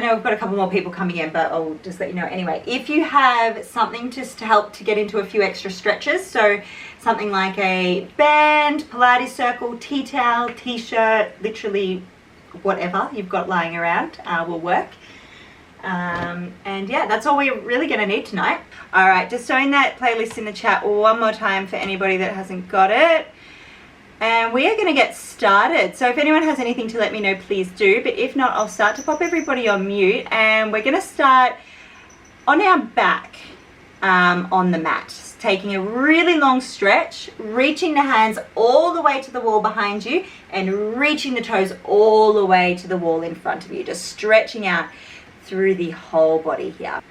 know we've got a couple more people coming in, but I'll just let you know anyway. If you have something just to help to get into a few extra stretches, so something like a band, Pilates circle, tea towel, t-shirt, literally whatever you've got lying around will work. And yeah, that's all we're really going to need tonight. All right, just throwing that playlist in the chat one more time for anybody that hasn't got it. And we are going to get started. So if anyone has anything to let me know, please do. But if not, I'll start to pop everybody on mute. And we're going to start on our back on the mat. Taking a really long stretch, reaching the hands all the way to the wall behind you and reaching the toes all the way to the wall in front of you. Just stretching out through the whole body here.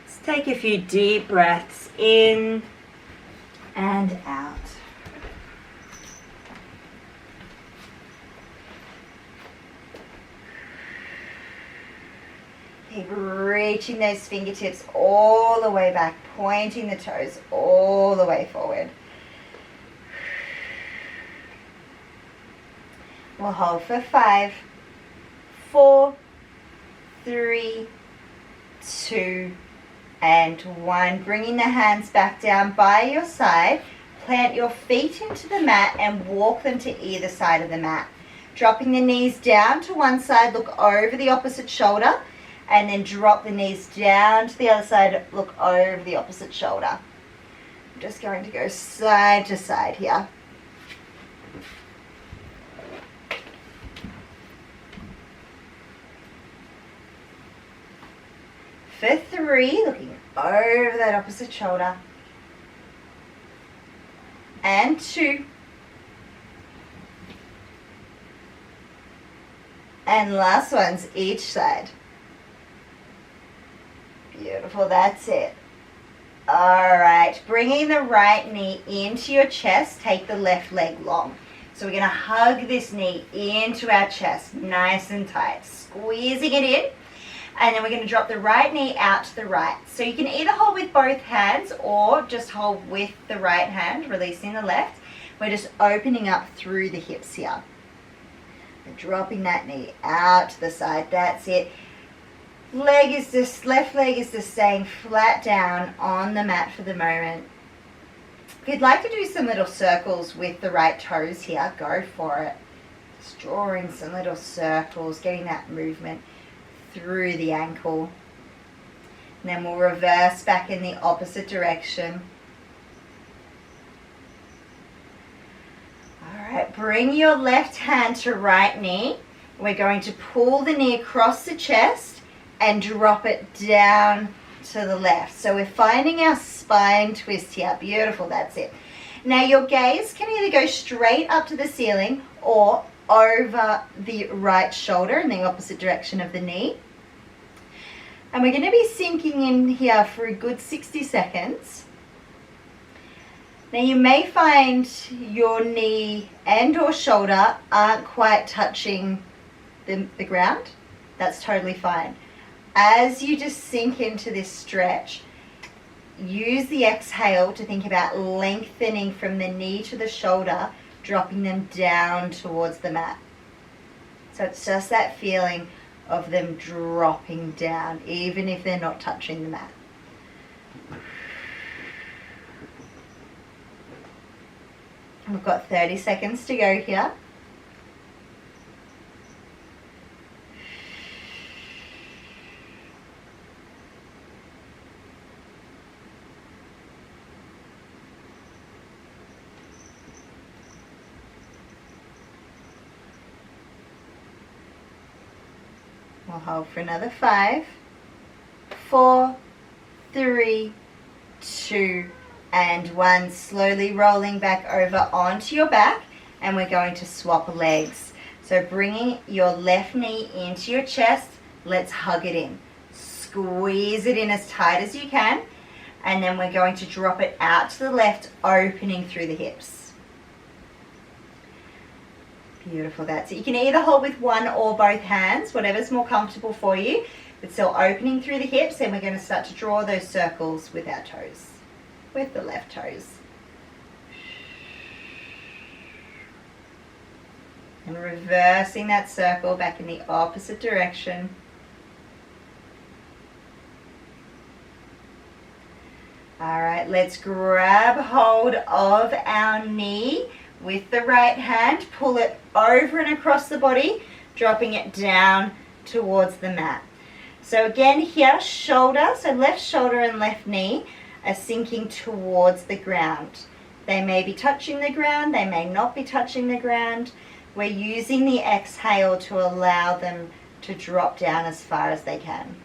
Let's take a few deep breaths in and out. Keep reaching those fingertips all the way back, pointing the toes all the way forward. We'll hold for 5, 4, 3, 2, and 1. Bringing the hands back down by your side. Plant your feet into the mat and walk them to either side of the mat. Dropping the knees down to one side, look over the opposite shoulder. And then drop the knees down to the other side, look over the opposite shoulder. I'm just going to go side to side here. For 3, looking over that opposite shoulder. And 2. And last ones each side. Beautiful, that's it. All right, bringing the right knee into your chest, take the left leg long. So we're going to hug this knee into our chest, nice and tight, squeezing it in. And then we're going to drop the right knee out to the right. So you can either hold with both hands or just hold with the right hand, releasing the left. We're just opening up through the hips here. And dropping that knee out to the side, that's it. Left leg is just staying flat down on the mat for the moment. If you'd like to do some little circles with the right toes here, go for it. Just drawing some little circles, getting that movement through the ankle. And then we'll reverse back in the opposite direction. All right, bring your left hand to right knee. We're going to pull the knee across the chest and drop it down to the left. So we're finding our spine twist here. Beautiful, that's it. Now your gaze can either go straight up to the ceiling or over the right shoulder in the opposite direction of the knee. And we're going to be sinking in here for a good 60 seconds. Now you may find your knee and or shoulder aren't quite touching the ground. That's totally fine. As you just sink into this stretch, use the exhale to think about lengthening from the knee to the shoulder, dropping them down towards the mat. So it's just that feeling of them dropping down, even if they're not touching the mat. We've got 30 seconds to go here. We'll hold for another 5, 4, 3, 2, and 1. Slowly rolling back over onto your back, and we're going to swap legs. So bringing your left knee into your chest, let's hug it in. Squeeze it in as tight as you can, and then we're going to drop it out to the left, opening through the hips. Beautiful, that's it. You can either hold with one or both hands, whatever's more comfortable for you, but still opening through the hips, and we're going to start to draw those circles with our toes, with the left toes. And reversing that circle back in the opposite direction. All right, let's grab hold of our knee with the right hand, pull it over and across the body, dropping it down towards the mat. So again here, shoulder, so left shoulder and left knee are sinking towards the ground. They may be touching the ground, they may not be touching the ground. We're using the exhale to allow them to drop down as far as they can.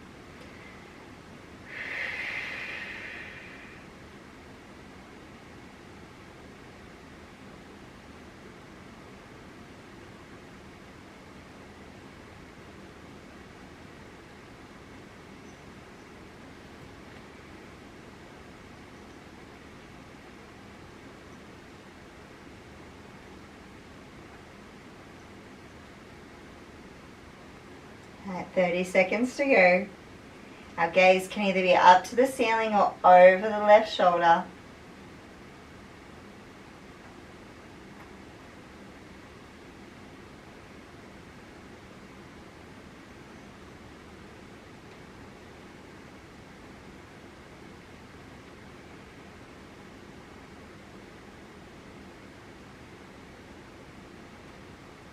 All right, 30 seconds to go. Our gaze can either be up to the ceiling or over the left shoulder.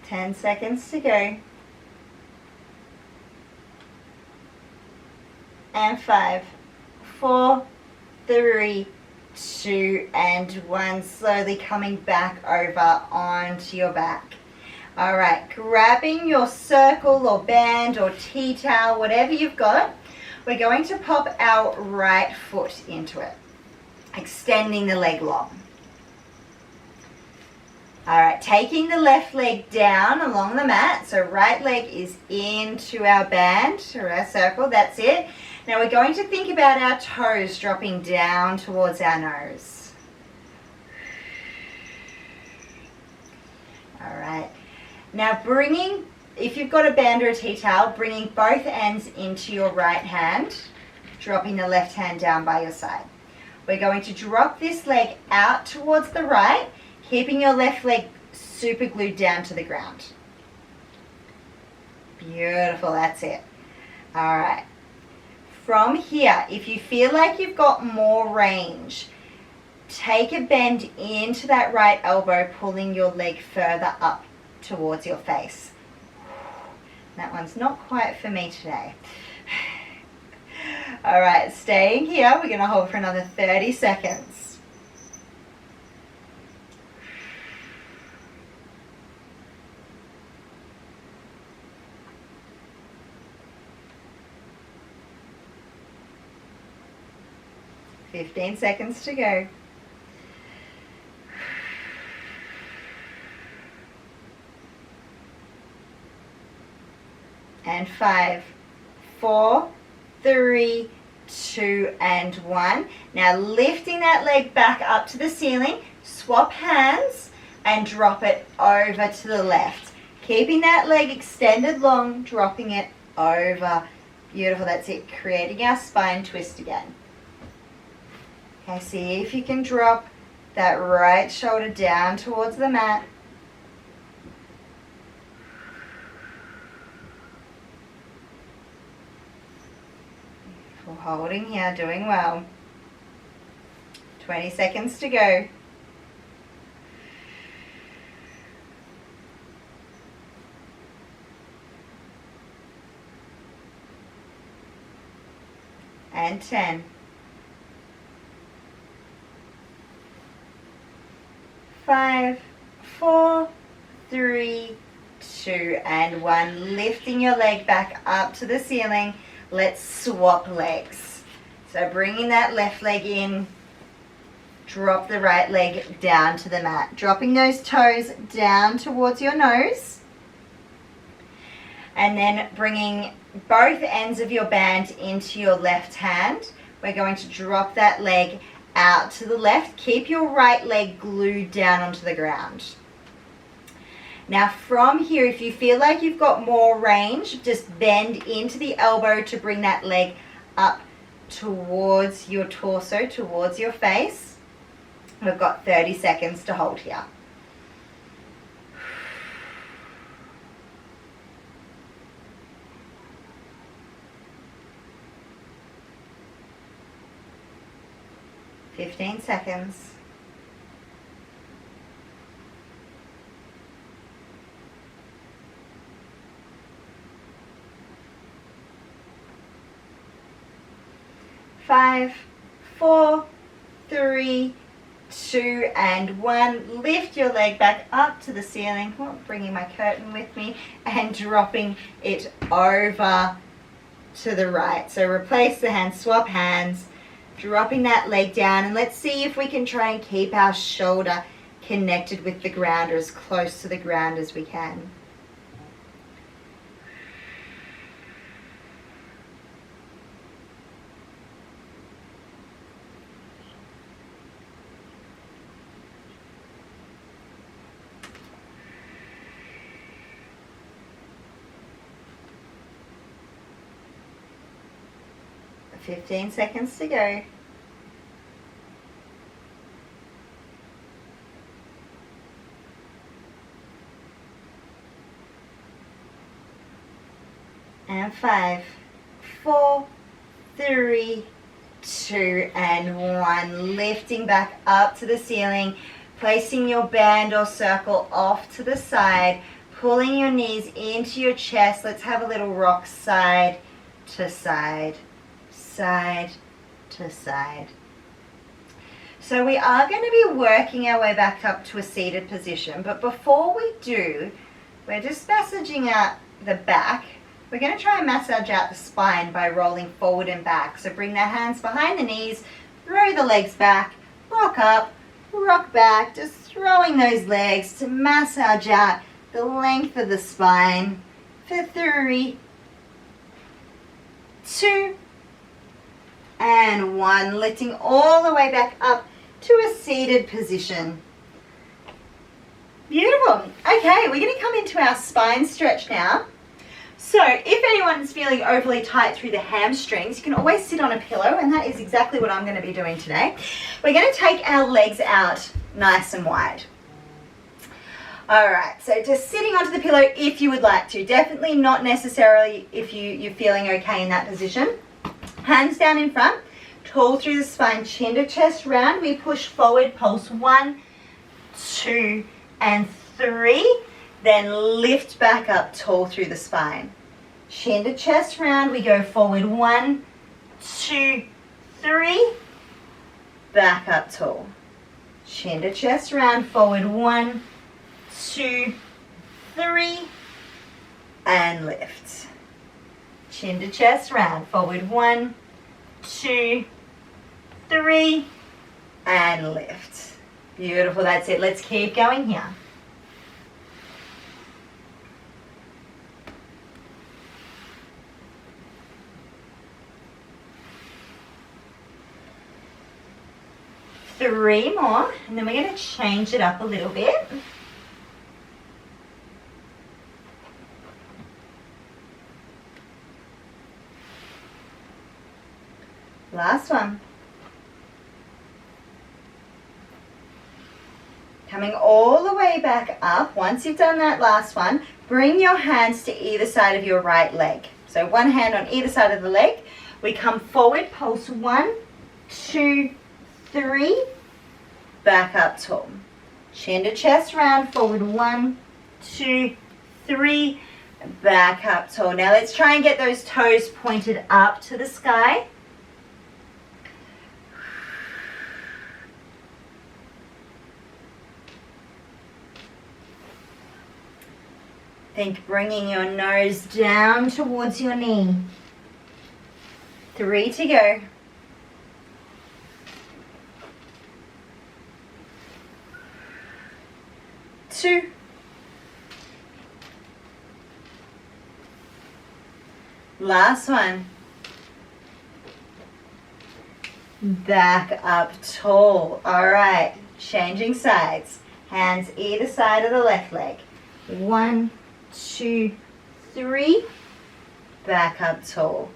Ten seconds to go. And 5, 4, 3, 2, and 1. Slowly coming back over onto your back. All right, grabbing your circle or band or tea towel, whatever you've got, we're going to pop our right foot into it, extending the leg long. All right, taking the left leg down along the mat. So right leg is into our band or our circle, that's it. Now we're going to think about our toes dropping down towards our nose. All right. Now bringing, if you've got a band or a tea towel, bringing both ends into your right hand, dropping the left hand down by your side. We're going to drop this leg out towards the right, keeping your left leg super glued down to the ground. Beautiful, that's it. All right. From here, if you feel like you've got more range, take a bend into that right elbow, pulling your leg further up towards your face. That one's not quite for me today. All right, staying here, we're going to hold for another 30 seconds. Fifteen seconds to go. And 5, 4, 3, 2, and 1. Now lifting that leg back up to the ceiling, swap hands and drop it over to the left. Keeping that leg extended long, dropping it over. Beautiful, that's it. Creating our spine twist again. Okay, see if you can drop that right shoulder down towards the mat. We're holding here, doing well. 20 seconds to go. And 10. 5, 4, 3, 2, and 1. Lifting your leg back up to the ceiling. Let's swap legs. So bringing that left leg in, drop the right leg down to the mat. Dropping those toes down towards your nose. And then bringing both ends of your band into your left hand. We're going to drop that leg out to the left. Keep your right leg glued down onto the ground. Now from here, if you feel like you've got more range, just bend into the elbow to bring that leg up towards your torso, towards your face. We've got 30 seconds to hold here. 15 seconds. Five, four, three, two, and one. Lift your leg back up to the ceiling. Oh, bringing my curtain with me and dropping it over to the right. So replace the hands, swap hands, dropping that leg down, and let's see if we can try and keep our shoulder connected with the ground or as close to the ground as we can. Fifteen seconds to go. And 5, 4, 3, 2, and 1. Lifting back up to the ceiling, placing your band or circle off to the side, pulling your knees into your chest. Let's have a little rock side to side, side to side. So we are going to be working our way back up to a seated position, but before we do, we're just massaging out the back. We're going to try and massage out the spine by rolling forward and back. So bring the hands behind the knees, throw the legs back, rock up, rock back, just throwing those legs to massage out the length of the spine for 3, 2, and 1. Lifting all the way back up to a seated position. Beautiful. Okay, we're going to come into our spine stretch now. So if anyone's feeling overly tight through the hamstrings, you can always sit on a pillow, and that is exactly what I'm going to be doing today. We're going to take our legs out nice and wide. All right, so just sitting onto the pillow if you would like to. Definitely not necessarily if you're feeling okay in that position. Hands down in front, tall through the spine, chin to chest round. We push forward, pulse 1, 2, and 3. Then lift back up, tall through the spine. Chin to chest round, we go forward 1, 2, 3. Back up tall. Chin to chest round, forward 1, 2, 3. And lift. Chin to chest round, forward 1, 2, 3. And lift. Beautiful, that's it. Let's keep going here. Three more, and then we're going to change it up a little bit. Last one. Coming all the way back up. Once you've done that last one, bring your hands to either side of your right leg. So one hand on either side of the leg. We come forward, pulse 1, 2, 3, back up tall. Chin to chest round, forward 1, 2, 3, back up tall. Now let's try and get those toes pointed up to the sky. Think bringing your nose down towards your knee. 3 to go. 2. Last one. Back up tall. All right, changing sides. Hands either side of the left leg. 1, 2, 3. Back up tall.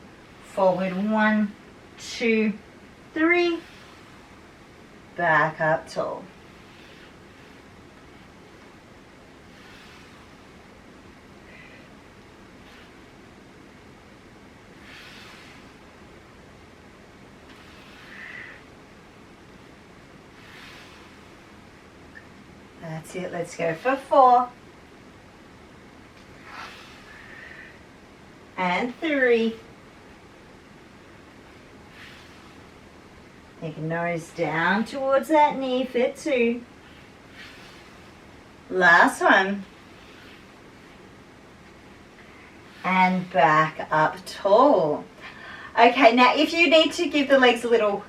Forward 1, 2, 3. Back up tall. That's it. Let's go for 4. And 3. Take your nose down towards that knee for 2. Last one. And back up tall. Okay, now if you need to give the legs a little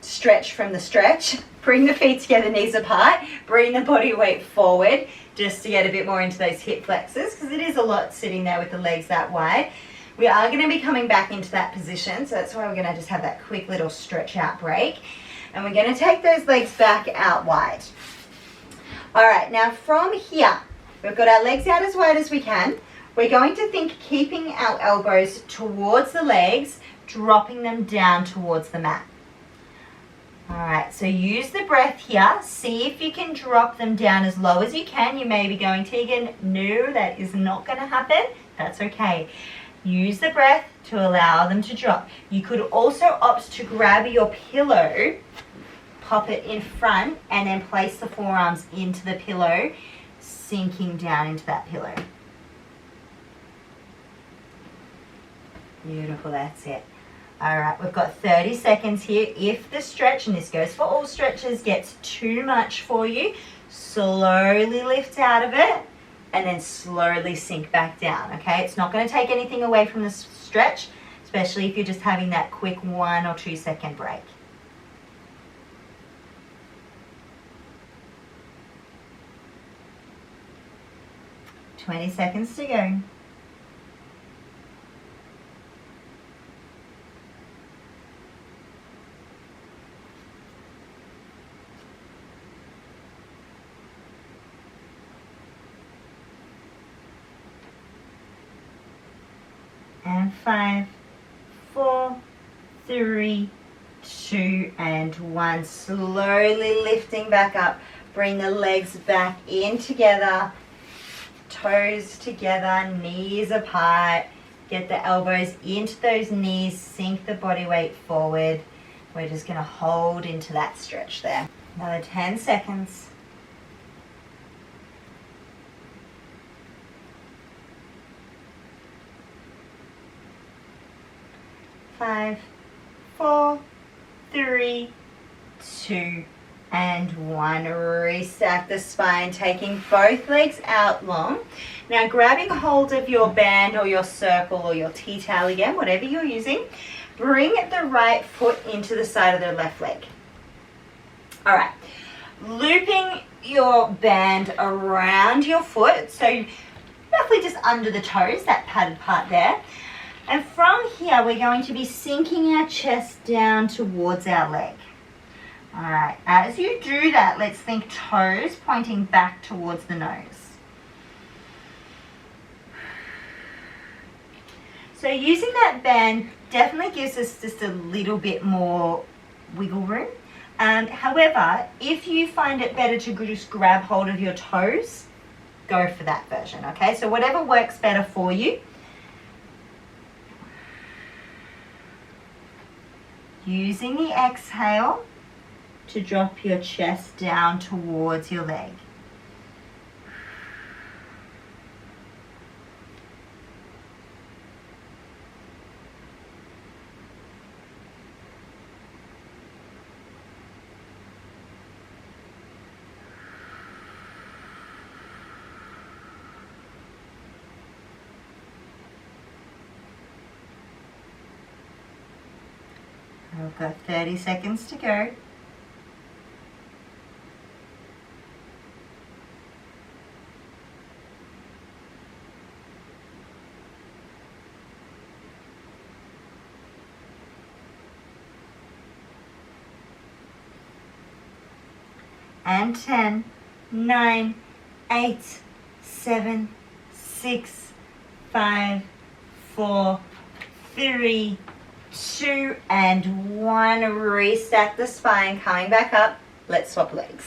stretch from the stretch, bring the feet together, knees apart, bring the body weight forward just to get a bit more into those hip flexors, because it is a lot sitting there with the legs that wide. We are going to be coming back into that position, so that's why we're going to just have that quick little stretch out break. And we're going to take those legs back out wide. All right, now from here, we've got our legs out as wide as we can. We're going to think keeping our elbows towards the legs, dropping them down towards the mat. All right, so use the breath here. See if you can drop them down as low as you can. You may be going, Tegan, no, that is not going to happen. That's okay. Use the breath to allow them to drop. You could also opt to grab your pillow, pop it in front, and then place the forearms into the pillow, sinking down into that pillow. Beautiful, that's it. All right, we've got 30 seconds here. If the stretch, and this goes for all stretches, gets too much for you, slowly lift out of it and then slowly sink back down, okay? It's not going to take anything away from the stretch, especially if you're just having that quick 1 or 2 second break. "20 seconds to go. And 5, 4, 3, 2, and 1. Slowly lifting back up. Bring the legs back in together. Toes together, knees apart. Get the elbows into those knees. Sink the body weight forward. We're just going to hold into that stretch there. Another 10 seconds. 5, 4, 3, 2, and 1. Restack the spine, taking both legs out long. Now grabbing hold of your band or your circle or your tea towel again, whatever you're using, bring the right foot into the side of the left leg. All right, looping your band around your foot, so roughly just under the toes, that padded part there. And from here, we're going to be sinking our chest down towards our leg. All right, as you do that, let's think toes pointing back towards the nose. So using that band definitely gives us just a little bit more wiggle room. However, if you find it better to just grab hold of your toes, go for that version, okay? So whatever works better for you. Using the exhale to drop your chest down towards your leg. We've got 30 seconds to go. And 10, 9, 8, 7, 6, 5, 4, 3, 2, and 1. Restack the spine, coming back up. Let's swap legs.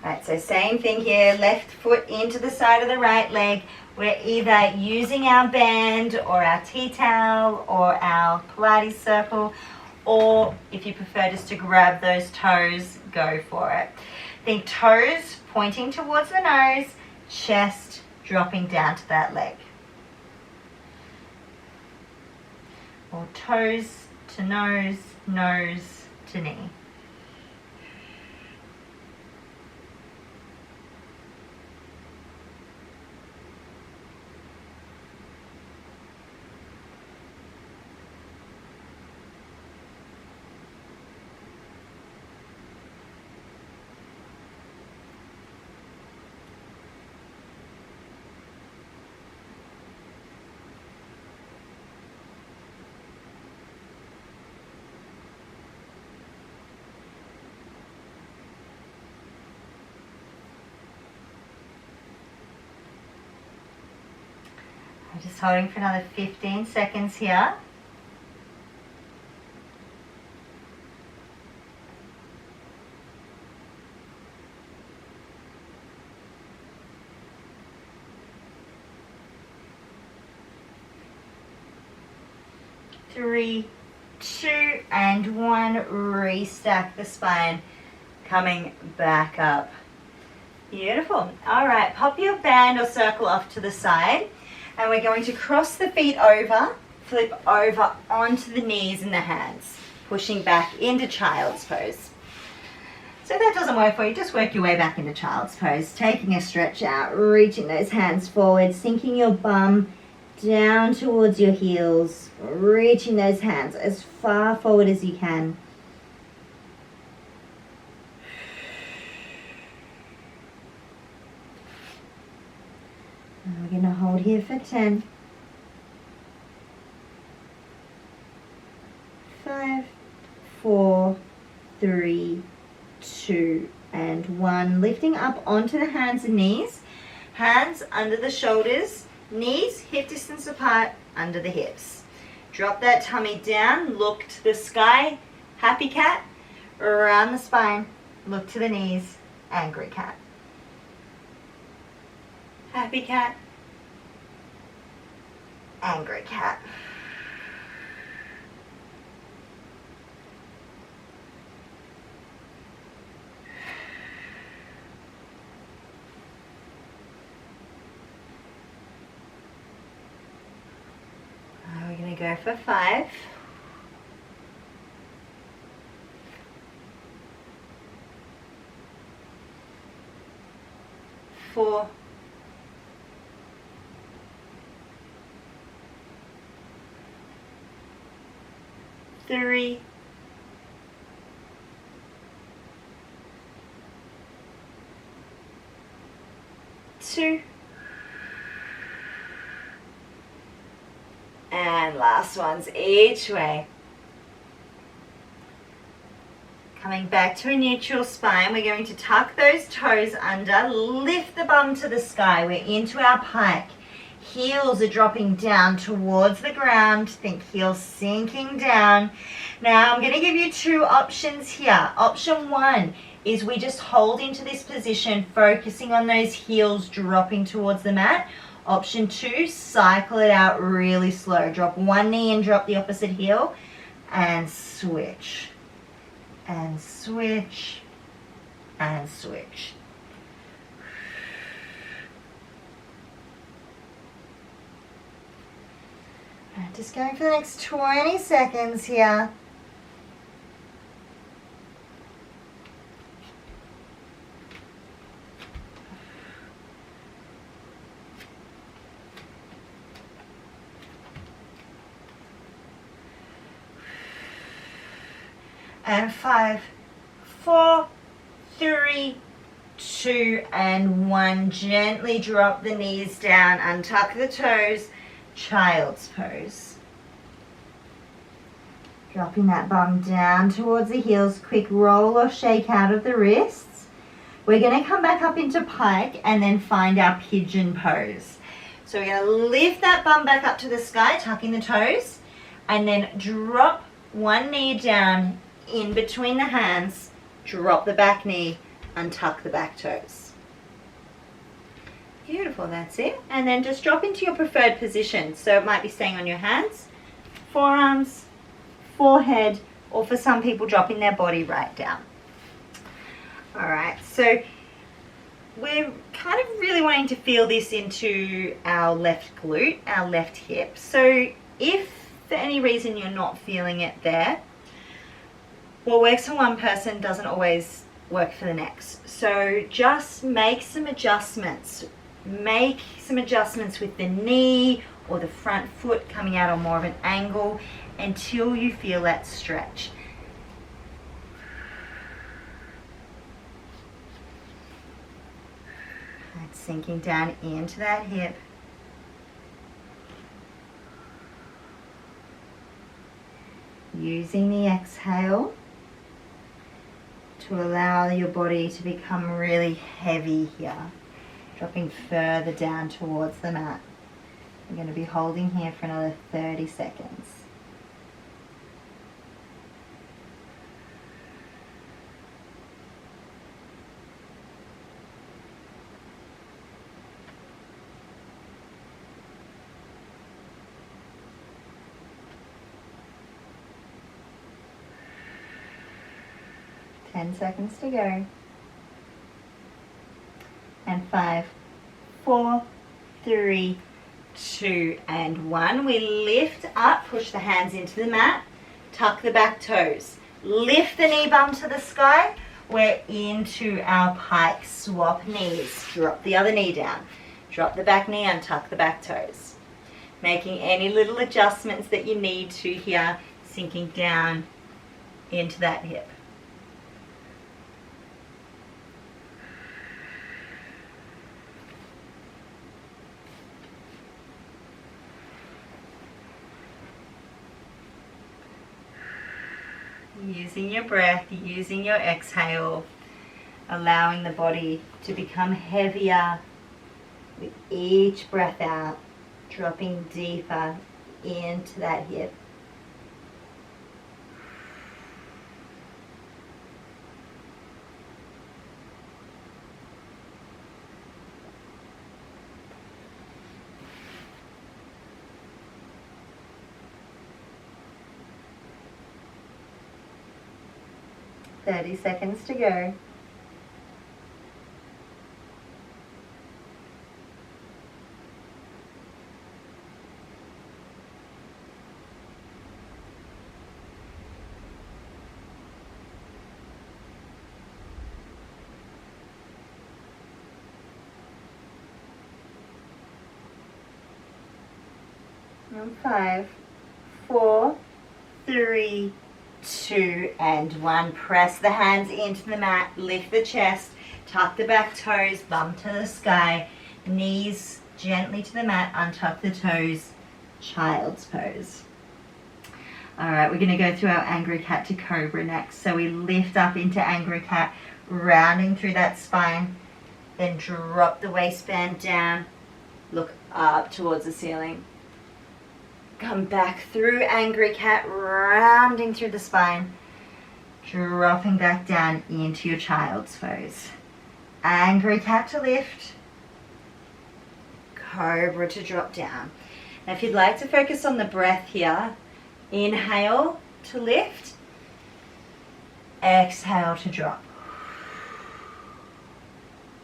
All right, so same thing here. Left foot into the side of the right leg. We're either using our band or our tea towel or our Pilates circle, or if you prefer just to grab those toes, go for it. Think toes pointing towards the nose, chest dropping down to that leg. Or toes to nose, nose to knee. I'm just holding for another 15 seconds here. Three, two, and one. Restack the spine, coming back up. Beautiful. All right, pop your band or circle off to the side, and we're going to cross the feet over, flip over onto the knees and the hands, pushing back into child's pose. So if that doesn't work for you, just work your way back into child's pose, taking a stretch out, reaching those hands forward, sinking your bum down towards your heels, reaching those hands as far forward as you can. And we're going to hold here for 10. 5, 4, 3, 2, and 1. Lifting up onto the hands and knees. Hands under the shoulders. Knees hip distance apart under the hips. Drop that tummy down, look to the sky, happy cat, around the spine, look to the knees, angry cat. Happy cat, angry cat. We're going to go for 5. 4. 3. 2. And last ones each way. Coming back to a neutral spine, we're going to tuck those toes under, lift the bum to the sky. We're into our pike. Heels are dropping down towards the ground. Think heels sinking down. Now I'm going to give you 2 options here. Option 1 is we just hold into this position, focusing on those heels dropping towards the mat. Option 2, cycle it out really slow. Drop one knee and drop the opposite heel, and switch. And switch. And switch. Just going for the next 20 seconds here. And 5, 4, 3, 2, and 1. Gently drop the knees down, untuck the toes, child's pose. Dropping that bum down towards the heels, quick roll or shake out of the wrists. We're going to come back up into pike and then find our pigeon pose. So we're going to lift that bum back up to the sky, tucking the toes, and then drop one knee down in between the hands, drop the back knee, untuck the back toes. Beautiful, that's it. And then just drop into your preferred position. So it might be staying on your hands, forearms, forehead, or for some people dropping their body right down. All right, so we're kind of really wanting to feel this into our left glute, our left hip. So if for any reason you're not feeling it there, what works for one person doesn't always work for the next. So just make some adjustments. Make some adjustments with the knee or the front foot coming out on more of an angle until you feel that stretch. That's sinking down into that hip. Using the exhale to allow your body to become really heavy here, dropping further down towards the mat. We're going to be holding here for another 30 seconds. Ten seconds to go. And 5, 4, 3, 2, and 1. We lift up, push the hands into the mat, tuck the back toes, lift the knee bum to the sky. We're into our pike swap knees. Drop the other knee down, drop the back knee, untuck the back toes. Making any little adjustments that you need to here, sinking down into that hip. Using your breath, using your exhale, allowing the body to become heavier with each breath out, dropping deeper into that hip. Thirty seconds to go. And 5, 4, 3, 2, and 1. Press the hands into the mat, lift the chest, tuck the back toes, bum to the sky, knees gently to the mat, untuck the toes, child's pose. All right, we're going to go through our angry cat to cobra next. So we lift up into angry cat, rounding through that spine, then drop the waistband down, look up towards the ceiling. Come back through angry cat, rounding through the spine, dropping back down into your child's pose. Angry cat to lift, cobra to drop down. Now if you'd like to focus on the breath here, inhale to lift, exhale to drop.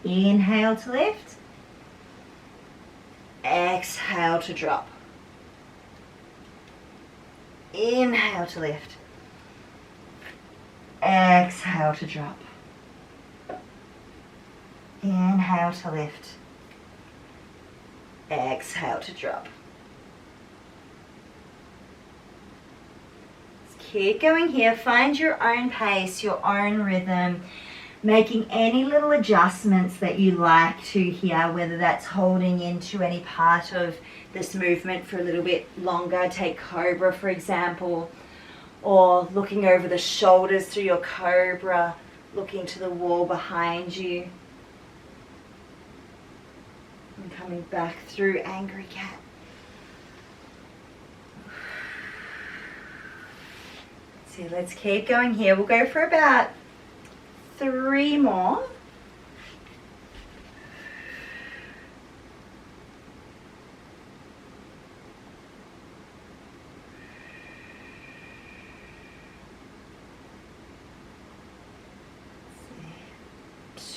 Inhale to lift, exhale to drop. Inhale to lift, exhale to drop. Inhale to lift, exhale to drop. Let's keep going here. Find your own pace, your own rhythm, making any little adjustments that you like to here, whether that's holding into any part of this movement for a little bit longer. Take cobra, for example, or looking over the shoulders through your cobra, looking to the wall behind you. And coming back through angry cat. So let's keep going here. We'll go for about 3 more.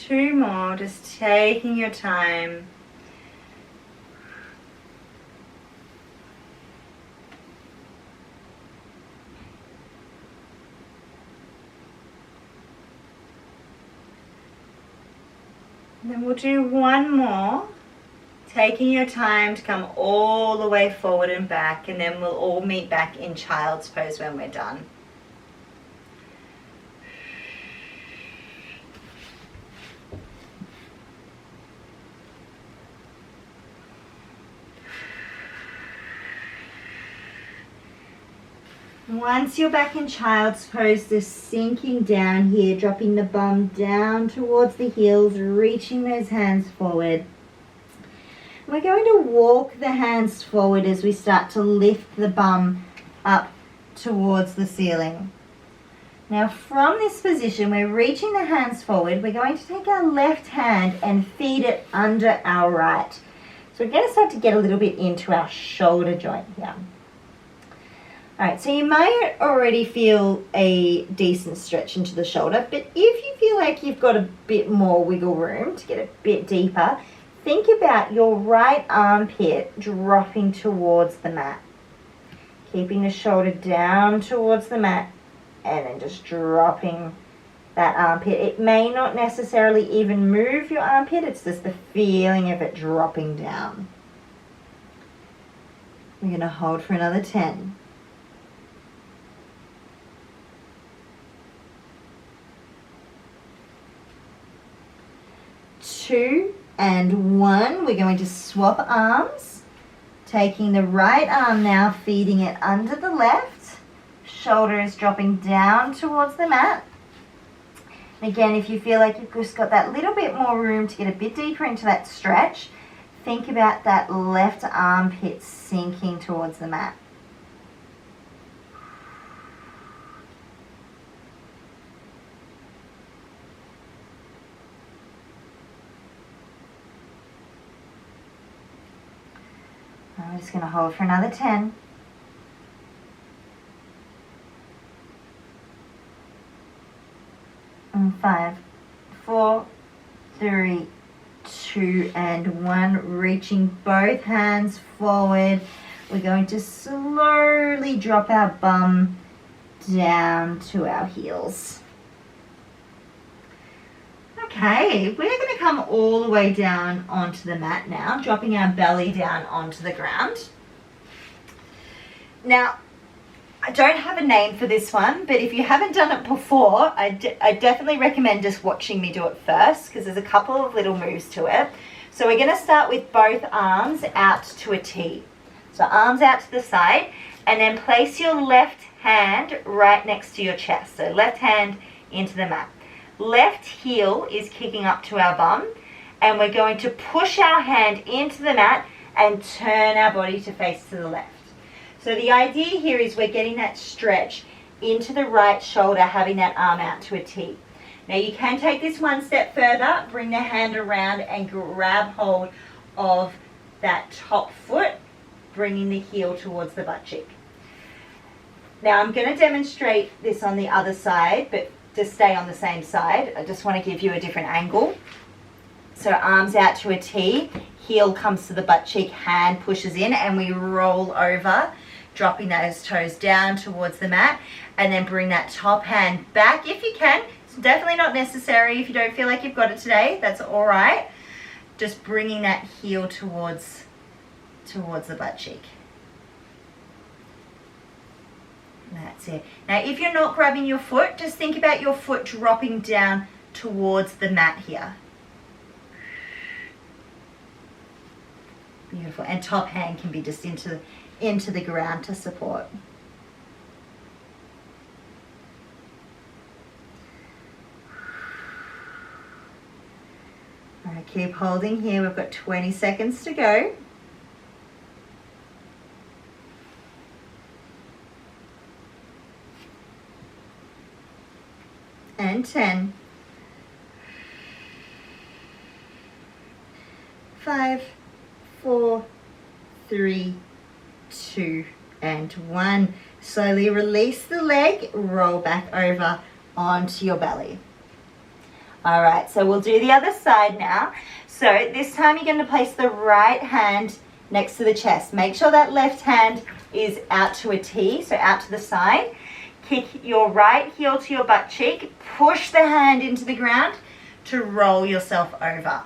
2 more, just taking your time. And then we'll do 1 more, taking your time to come all the way forward and back, and then we'll all meet back in child's pose when we're done. Once you're back in child's pose, just sinking down here, dropping the bum down towards the heels, reaching those hands forward. We're going to walk the hands forward as we start to lift the bum up towards the ceiling. Now from this position, we're reaching the hands forward. We're going to take our left hand and feed it under our right. So we're going to start to get a little bit into our shoulder joint here. Alright, so you may already feel a decent stretch into the shoulder, but if you feel like you've got a bit more wiggle room to get a bit deeper, think about your right armpit dropping towards the mat. Keeping the shoulder down towards the mat and then just dropping that armpit. It may not necessarily even move your armpit, it's just the feeling of it dropping down. We're going to hold for another 10. 2 and 1. We're going to swap arms, taking the right arm now, feeding it under the left. Shoulder is dropping down towards the mat. And again, if you feel like you've just got that little bit more room to get a bit deeper into that stretch, think about that left armpit sinking towards the mat. I'm just going to hold for another 10. And 5, 4, 3, 2, and 1. Reaching both hands forward. We're going to slowly drop our bum down to our heels. Okay, we're going to come all the way down onto the mat now, dropping our belly down onto the ground. Now, I don't have a name for this one, but if you haven't done it before, I definitely recommend just watching me do it first, because there's a couple of little moves to it. So we're going to start with both arms out to a T. So arms out to the side, and then place your left hand right next to your chest. So left hand into the mat. Left heel is kicking up to our bum, and we're going to push our hand into the mat and turn our body to face to the left. So the idea here is we're getting that stretch into the right shoulder, having that arm out to a T. Now you can take this one step further, bring the hand around and grab hold of that top foot, bringing the heel towards the butt cheek. Now I'm going to demonstrate this on the other side, but to stay on the same side, I just want to give you a different angle. So arms out to a T, heel comes to the butt cheek, hand pushes in, and we roll over, dropping those toes down towards the mat, and then bring that top hand back if you can. It's definitely not necessary if you don't feel like you've got it today, that's all right. Just bringing that heel towards the butt cheek. That's it. Now if you're not grabbing your foot, just think about your foot dropping down towards the mat here. Beautiful. And top hand can be just into the ground to support. All right, keep holding here. We've got 20 seconds to go. And 10, 5, 4, 3, 2, and 1. Slowly release the leg, roll back over onto your belly. All right, so we'll do the other side now. So this time you're going to place the right hand next to the chest. Make sure that left hand is out to a T, so out to the side. Kick your right heel to your butt cheek. Push the hand into the ground to roll yourself over.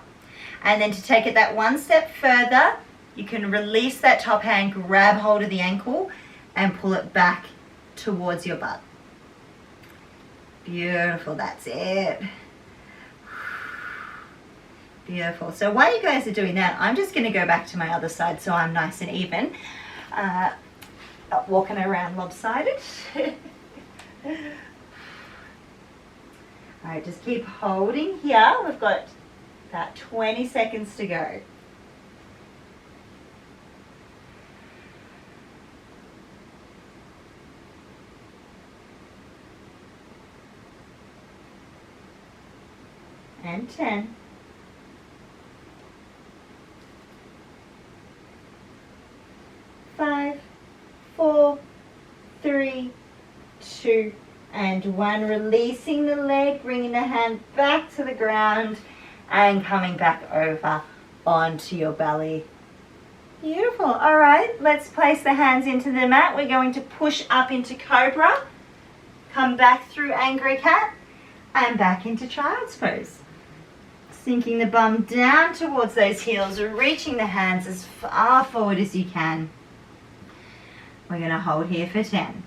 And then to take it that one step further, you can release that top hand, grab hold of the ankle, and pull it back towards your butt. Beautiful, that's it. Beautiful. So while you guys are doing that, I'm just going to go back to my other side so I'm nice and even. Not walking around lopsided. All right, just keep holding here. We've got about 20 seconds to go. And 10. 5, 4, 3, 2, and 1. Releasing the leg, bringing the hand back to the ground and coming back over onto your belly. Beautiful. All right, let's place the hands into the mat. We're going to push up into Cobra, come back through Angry Cat, and back into Child's Pose. Sinking the bum down towards those heels, reaching the hands as far forward as you can. We're going to hold here for 10.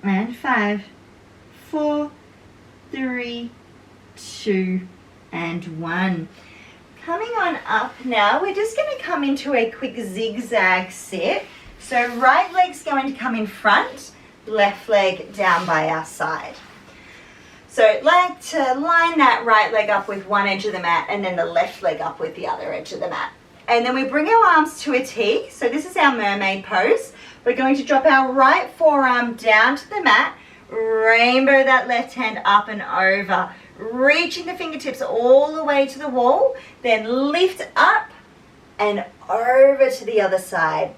And 5, 4, 3, 2, and 1. Coming on up now, we're just going to come into a quick zigzag sit. So right leg's going to come in front, left leg down by our side. So like to line that right leg up with one edge of the mat and then the left leg up with the other edge of the mat. And then we bring our arms to a T. So this is our mermaid pose. We're going to drop our right forearm down to the mat, rainbow that left hand up and over, reaching the fingertips all the way to the wall, then lift up and over to the other side.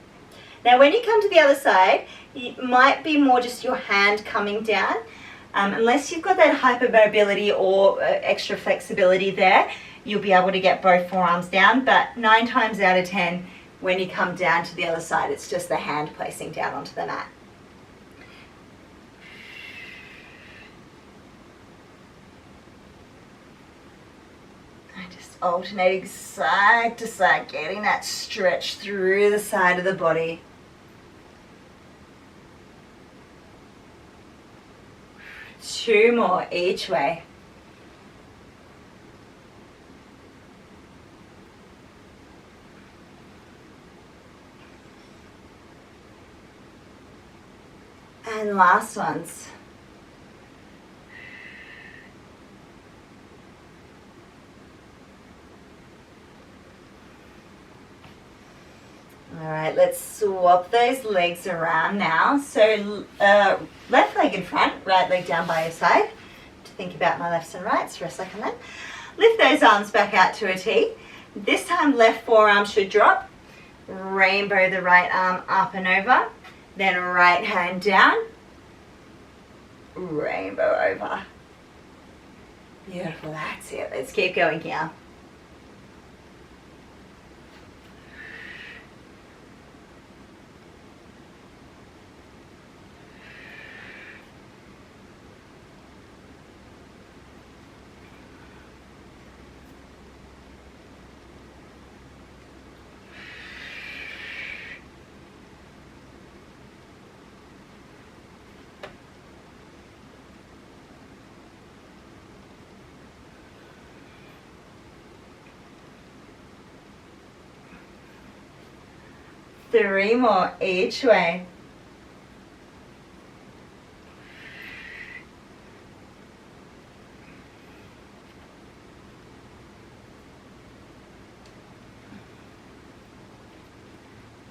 Now when you come to the other side, it might be more just your hand coming down. Unless you've got that hypermobility or extra flexibility there, you'll be able to get both forearms down, but 9 times out of 10, when you come down to the other side, it's just the hand placing down onto the mat. I just alternating side to side, getting that stretch through the side of the body. Two more each way. And last ones. All right, let's swap those legs around now. So left leg in front, right leg down by your side. To think about my lefts and rights for a second then. Lift those arms back out to a T. This time left forearm should drop. Rainbow the right arm up and over. Then right hand down. Rainbow over. Beautiful, that's it. Let's keep going here. Three more each way.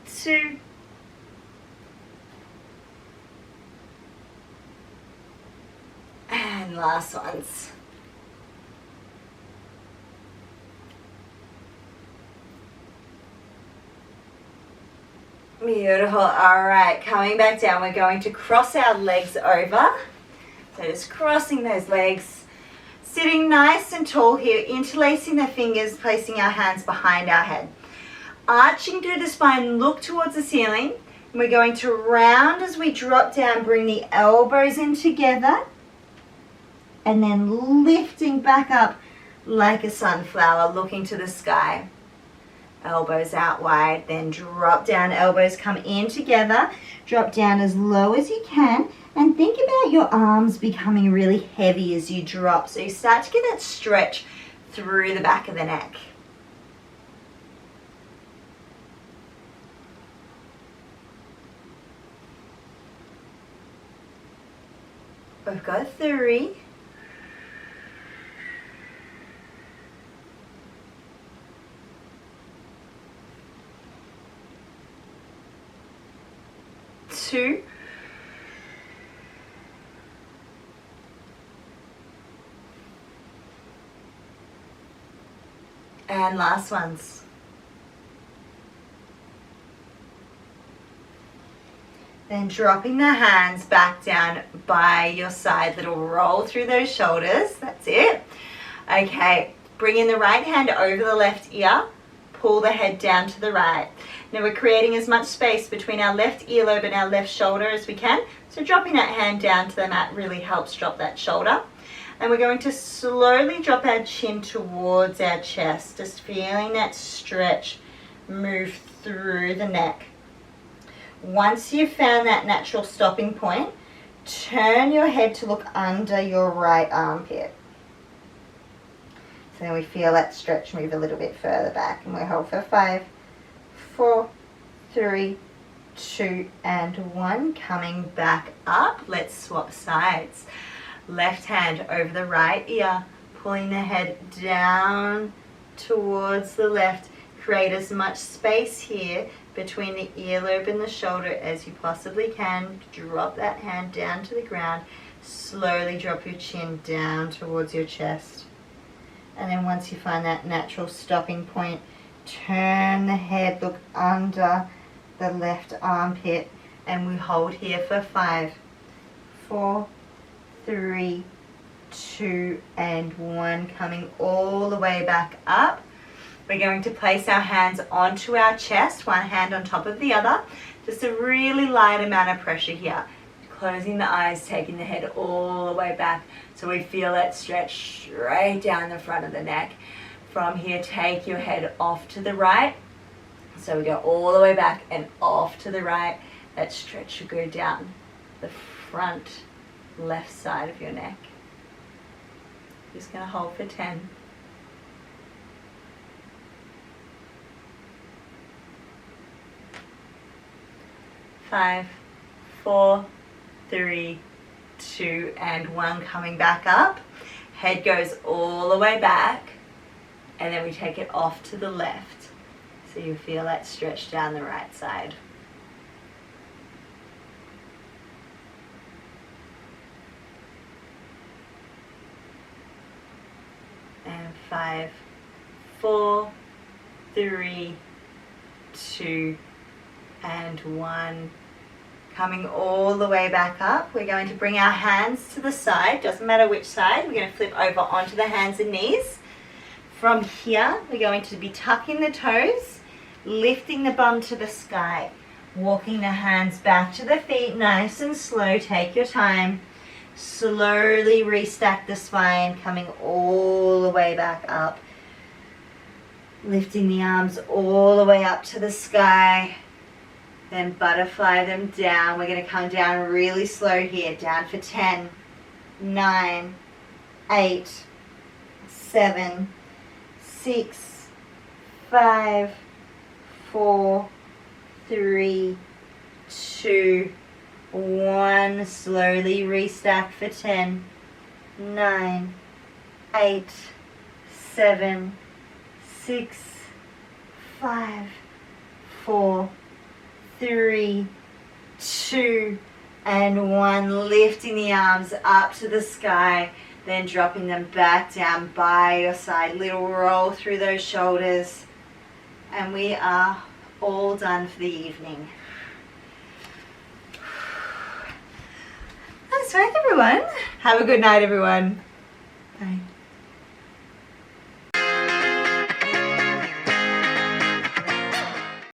Two. And last ones. Beautiful. All right, coming back down, we're going to cross our legs over. So just crossing those legs, sitting nice and tall here, interlacing the fingers, placing our hands behind our head. Arching through the spine, look towards the ceiling. And we're going to round as we drop down, bring the elbows in together. And then lifting back up like a sunflower, looking to the sky. Elbows out wide, then drop down, elbows come in together, drop down as low as you can, and think about your arms becoming really heavy as you drop. So you start to get that stretch through the back of the neck. We've got 3. 2. And last ones. Then dropping the hands back down by your side, little roll through those shoulders. That's it. Okay, bring in the right hand over the left ear. Pull the head down to the right. Now we're creating as much space between our left earlobe and our left shoulder as we can. So dropping that hand down to the mat really helps drop that shoulder. And we're going to slowly drop our chin towards our chest, just feeling that stretch move through the neck. Once you've found that natural stopping point, turn your head to look under your right armpit. So we feel that stretch move a little bit further back, and we hold for 5, 4, 3, 2, and 1. Coming back up, let's swap sides. Left hand over the right ear, pulling the head down towards the left. Create as much space here between the earlobe and the shoulder as you possibly can. Drop that hand down to the ground. Slowly drop your chin down towards your chest. And then once you find that natural stopping point, turn the head, look under the left armpit, and we hold here for 5, 4, 3, 2, and 1. Coming all the way back up. We're going to place our hands onto our chest, one hand on top of the other. Just a really light amount of pressure here. Closing the eyes, taking the head all the way back so we feel that stretch straight down the front of the neck. From here, take your head off to the right. So we go all the way back and off to the right. That stretch should go down the front left side of your neck. Just going to hold for 10. 5, 4, 3, 2, and 1. Coming back up. Head goes all the way back, and then we take it off to the left. So you feel that stretch down the right side. And 5, 4, 3, 2, and 1. Coming all the way back up, we're going to bring our hands to the side. Doesn't matter which side. We're going to flip over onto the hands and knees. From here, we're going to be tucking the toes, lifting the bum to the sky, walking the hands back to the feet, nice and slow. Take your time. Slowly restack the spine, coming all the way back up. Lifting the arms all the way up to the sky. Then butterfly them down. We're going to come down really slow here. Down for 10, 9, 8, 7, 6, 5, 4, 3, 2, 1. Slowly restack for 10, 9, 8, 7, 6, 5, 4, 3, 2, and 1. Lifting the arms up to the sky, then dropping them back down by your side. Little roll through those shoulders, and we are all done for the evening. nice work, everyone. Have a good night, everyone. Bye.